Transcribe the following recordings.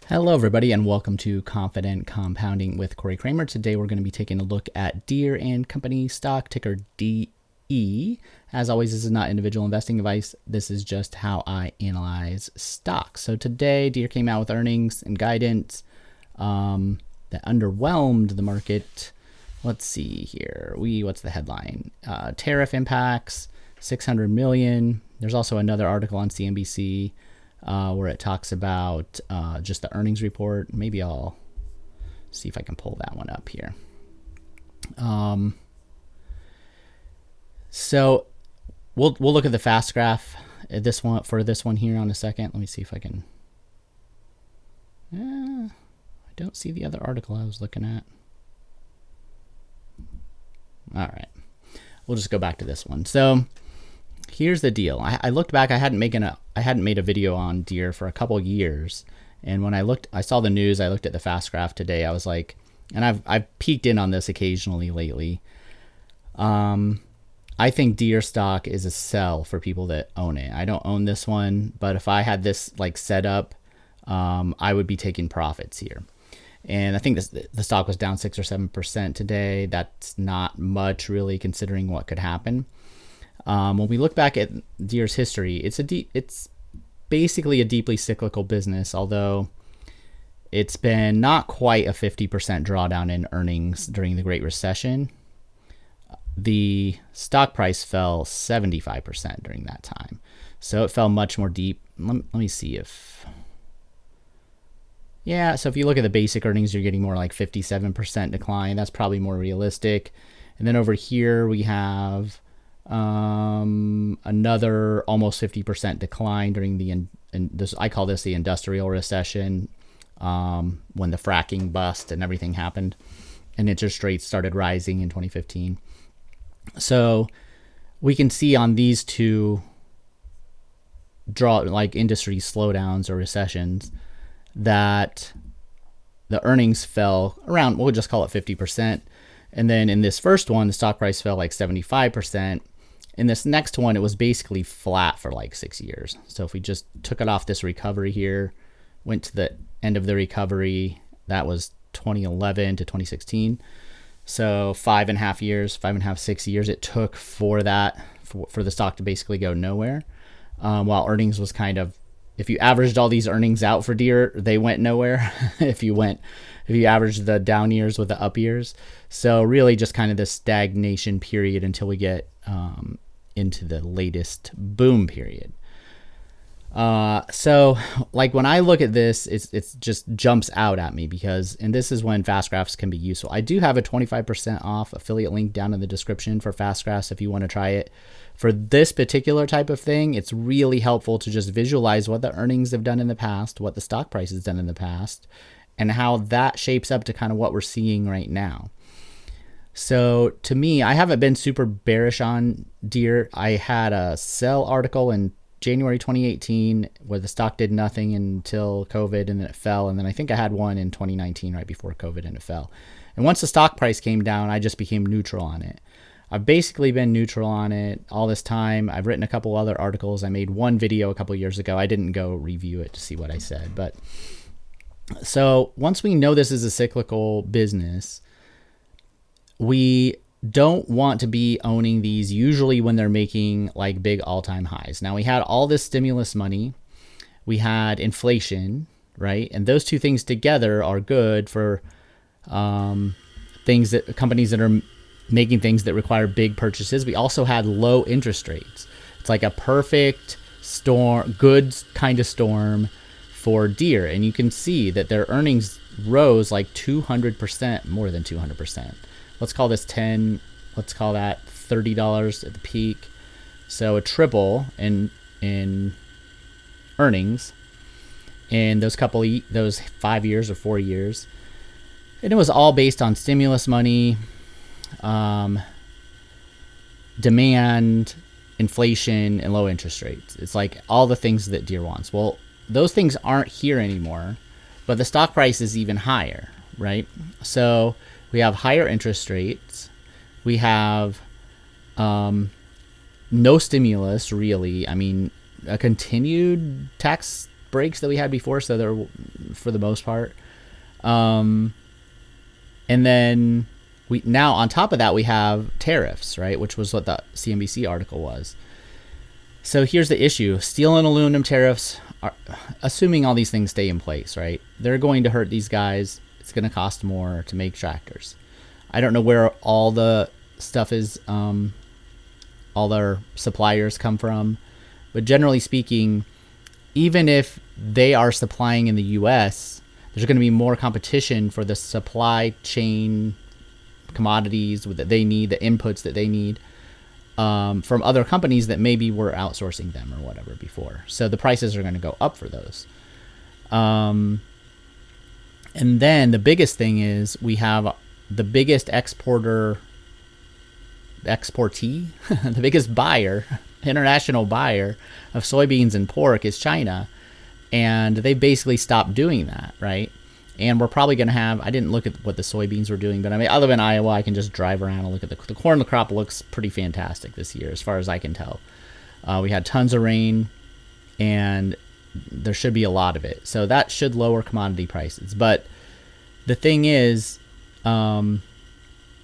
Hello, everybody, and welcome to Confident Compounding with Corey Kramer. Today, we're going to be taking a look at Deere and Company stock, ticker DE. As always, this is not individual investing advice. This is just how I analyze stocks. So today, Deere came out with earnings and guidance that underwhelmed the market. Let's see here. What's the headline? Tariff impacts, $600 million. There's also another article on CNBC where it talks about just the earnings report. Maybe I'll see if I can pull that one up here. So we'll look at the fast graph at this one here on a second. Let me see if I can. I don't see the other article I was looking at. All right, we'll just go back to this one. So here's the deal. I looked back. I hadn't made a video on Deere for a couple years, and when I saw the news. I looked at the fast graph today. I was like, and I've peeked in on this occasionally lately. I think Deere stock is a sell for people that own it. I don't own this one, but if I had this like set up, I would be taking profits here. And I think the stock was down 6 or 7% today. That's not much really, considering what could happen. When we look back at Deere's history, it's basically a deeply cyclical business, although it's been not quite a 50% drawdown in earnings during the Great Recession. The stock price fell 75% during that time. So it fell much more deep. Let me see if... Yeah, so if you look at the basic earnings, you're getting more like 57% decline. That's probably more realistic. And then over here we have another almost 50% decline during I call this the industrial recession, when the fracking bust and everything happened and interest rates started rising in 2015. So we can see on these two industry slowdowns or recessions that the earnings fell around, we'll just call it 50%. And then in this first one, the stock price fell like 75%. In this next one, it was basically flat for like 6 years. So if we just took it off this recovery here, went to the end of the recovery, that was 2011 to 2016. So 5.5, 6 years it took for the stock to basically go nowhere. While earnings was kind of, if you averaged all these earnings out for Deere, they went nowhere. if you averaged the down years with the up years. So really just kind of this stagnation period until we get into the latest boom period. So like when I look at this, it's just jumps out at me and this is when fast graphs can be useful. I do have a 25% off affiliate link down in the description for fast graphs if you want to try it. For this particular type of thing, it's really helpful to just visualize what the earnings have done in the past, what the stock price has done in the past, and how that shapes up to kind of what we're seeing right now. So to me, I haven't been super bearish on Deere. I had a sell article in January 2018 where the stock did nothing until COVID, and then it fell. And then I think I had one in 2019 right before COVID, and it fell. And once the stock price came down, I just became neutral on it. I've basically been neutral on it all this time. I've written a couple other articles. I made one video a couple years ago. I didn't go review it to see what I said. But so once we know this is a cyclical business, we don't want to be owning these usually when they're making like big all-time highs. Now we had all this stimulus money. We had inflation, right? And those two things together are good for companies that are making things that require big purchases. We also had low interest rates. It's like a perfect storm, good kind of storm for Deere. And you can see that their earnings rose like 200%, more than 200%. Let's call this 10, let's call that $30 at the peak. So a triple in earnings in those 5 years or 4 years. And it was all based on stimulus money, demand, inflation, and low interest rates. It's like all the things that Deere wants. Well, those things aren't here anymore, but the stock price is even higher, right? So we have higher interest rates. We have no stimulus, really. I mean, a continued tax breaks that we had before. So there, for the most part. And then now on top of that, we have tariffs, right? Which was what the CNBC article was. So here's the issue. Steel and aluminum tariffs are, assuming all these things stay in place, right? They're going to hurt these guys. It's going to cost more to make tractors. I don't know where all the stuff is, all their suppliers come from, but generally speaking, even if they are supplying in the US, there's going to be more competition for the supply chain commodities that they need, the inputs that they need, from other companies that maybe were outsourcing them or whatever before. So the prices are going to go up for those. And then the biggest thing is we have the biggest exportee, the biggest buyer, international buyer of soybeans and pork is China. And they basically stopped doing that, right? And we're probably going to have, I didn't look at what the soybeans were doing, but I mean, I live in Iowa. I can just drive around and look at the corn. The crop looks pretty fantastic this year, as far as I can tell. We had tons of rain, and there should be a lot of it. So that should lower commodity prices. But the thing is, when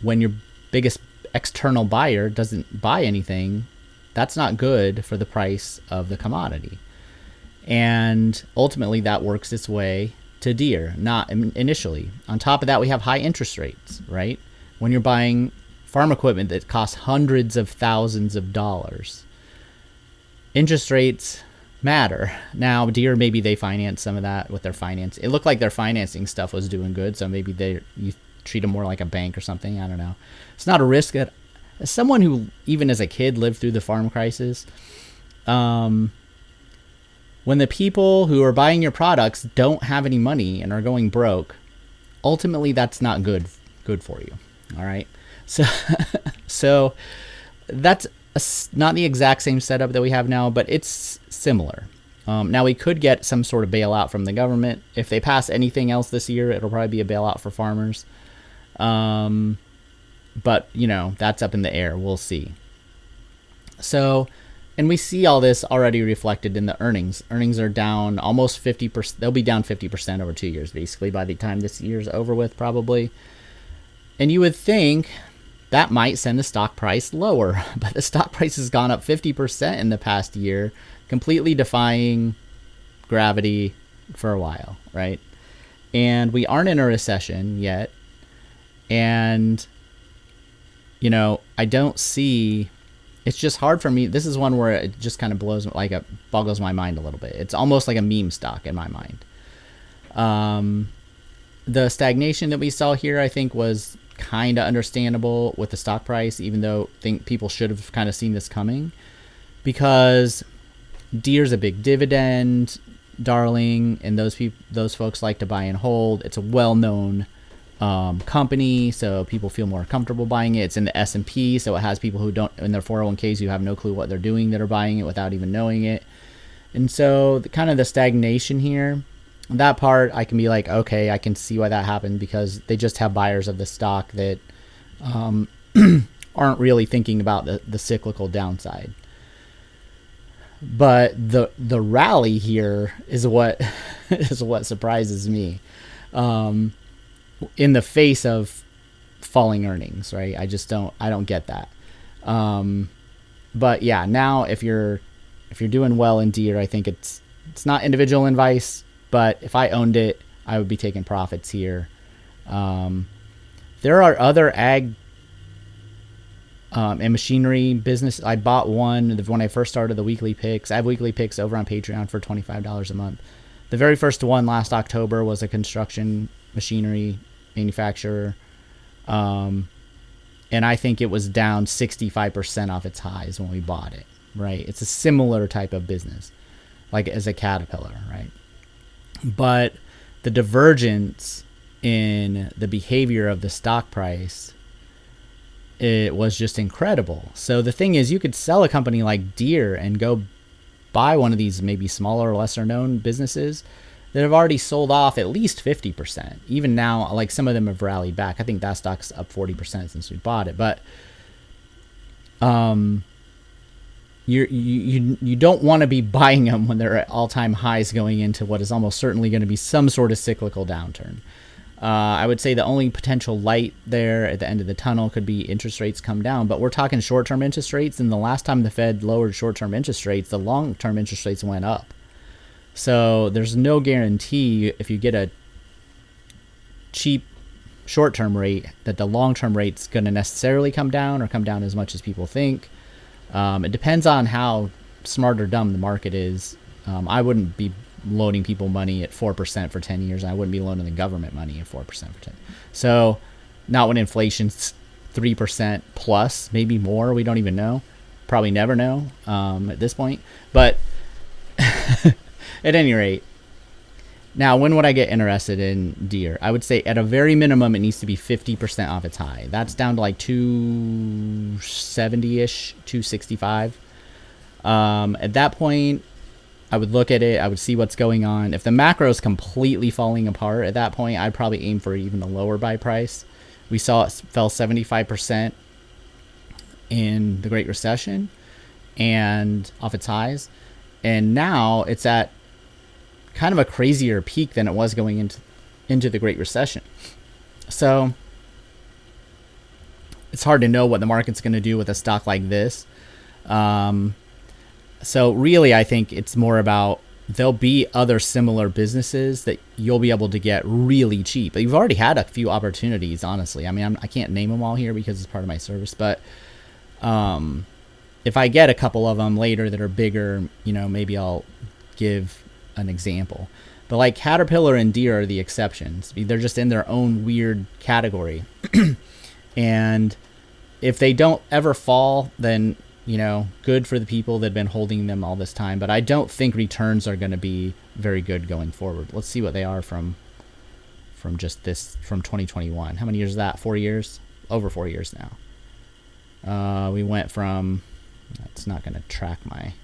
your biggest external buyer doesn't buy anything, that's not good for the price of the commodity. And ultimately that works its way to Deere, not initially. On top of that, we have high interest rates, right? When you're buying farm equipment that costs hundreds of thousands of dollars, interest rates matter. Now, Deere, maybe they finance some of that with their finance. It looked like their financing stuff was doing good, so maybe you treat them more like a bank or something. I don't know. It's not a risk that, as someone who, even as a kid, lived through the farm crisis, when the people who are buying your products don't have any money and are going broke, ultimately that's not good for you. All right. So that's not the exact same setup that we have now, but it's similar. Now we could get some sort of bailout from the government. If they pass anything else this year, it'll probably be a bailout for farmers. But that's up in the air. We'll see. So, and we see all this already reflected in the earnings. Earnings are down almost 50%. They'll be down 50% over 2 years, basically, by the time this year's over with, probably. And you would think that might send the stock price lower, but the stock price has gone up 50% in the past year, completely defying gravity for a while, right? And we aren't in a recession yet. And, I don't see... It's just hard for me. This is one where it just kind of boggles my mind a little bit. It's almost like a meme stock in my mind. The stagnation that we saw here, I think, was kind of understandable with the stock price, even though I think people should have kind of seen this coming, because Deere's a big dividend darling, and those folks like to buy and hold. It's a well-known company, so people feel more comfortable buying it. It's in the S&P, so it has people who don't, in their 401ks, who have no clue what they're doing, that are buying it without even knowing it. And so the stagnation here, that part I can be like, okay, I can see why that happened, because they just have buyers of the stock that aren't really thinking about the cyclical downside. But the rally here is what surprises me. In the face of falling earnings, right? I don't get that. But yeah, now if you're doing well in Deere, I think it's not individual advice, but if I owned it, I would be taking profits here. There are other ag and machinery business. I bought one when I first started the weekly picks. I have weekly picks over on Patreon for $25 a month. The very first one last October was a construction machinery manufacturer, and I think it was down 65% off its highs when we bought it, right? It's a similar type of business, like as a Caterpillar, right? But the divergence in the behavior of the stock price, it was just incredible. So the thing is, you could sell a company like Deere and go buy one of these maybe smaller or lesser known businesses that have already sold off at least 50%. Even now, like, some of them have rallied back. I think that stock's up 40% since we bought it. But you don't want to be buying them when they're at all-time highs going into what is almost certainly going to be some sort of cyclical downturn. I would say the only potential light there at the end of the tunnel could be interest rates come down, but we're talking short-term interest rates, and the last time the Fed lowered short-term interest rates, the long-term interest rates went up. So there's no guarantee if you get a cheap short-term rate that the long-term rate's going to necessarily come down or come down as much as people think. It depends on how smart or dumb the market is. I wouldn't be loaning people money at 4% for 10 years. I wouldn't be loaning the government money at 4% for 10. So not when inflation's 3% plus, maybe more. We don't even know. Probably never know at this point. But at any rate, now when would I get interested in Deere? I would say at a very minimum, it needs to be 50% off its high. That's down to like 270-ish, 265. At that point, I would look at it. I would see what's going on. If the macro is completely falling apart at that point, I'd probably aim for even a lower buy price. We saw it fell 75% in the Great Recession and off its highs. And now it's at kind of a crazier peak than it was going into the Great Recession. So it's hard to know what the market's going to do with a stock like this. So really, I think it's more about there'll be other similar businesses that you'll be able to get really cheap. You've already had a few opportunities, honestly. I mean, I can't name them all here because it's part of my service, but if I get a couple of them later that are bigger, maybe I'll give an example. But like Caterpillar and Deere are the exceptions. They're just in their own weird category. And if they don't ever fall, then good for the people that have been holding them all this time. But I don't think returns are going to be very good going forward. Let's see what they are from 2021. How many years is that? 4 years? Over 4 years now. We went from, it's not going to track my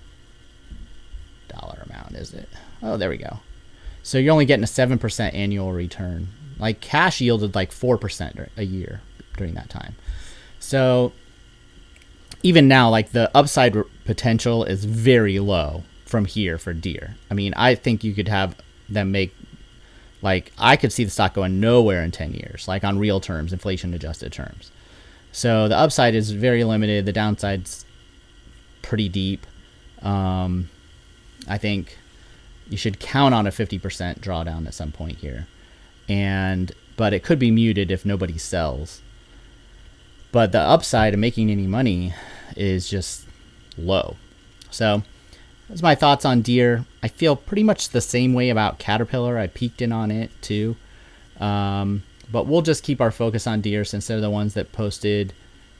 dollar amount, is it? Oh, there we go. So you're only getting a 7% annual return. Like cash yielded like 4% a year during that time. So even now, like the upside potential is very low from here for Deere. I mean, I think you could have them make, like, I could see the stock going nowhere in 10 years, like on real terms, inflation adjusted terms. So the upside is very limited. The downside's pretty deep. I think you should count on a 50% drawdown at some point here. But it could be muted if nobody sells. But the upside of making any money is just low. So that's my thoughts on Deere. I feel pretty much the same way about Caterpillar. I peeked in on it too. But we'll just keep our focus on Deere since they're the ones that posted,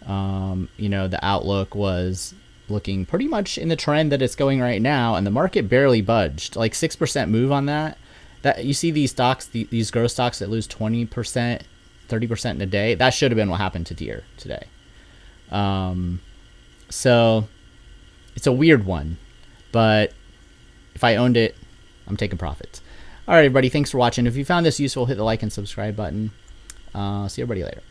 the outlook was looking pretty much in the trend that it's going right now, and the market barely budged. Like 6% move on that. That you see these stocks, these growth stocks that lose 20%, 30% in a day. That should have been what happened to Deere today. So it's a weird one, but if I owned it, I'm taking profits. All right, everybody. Thanks for watching. If you found this useful, hit the like and subscribe button. See everybody later.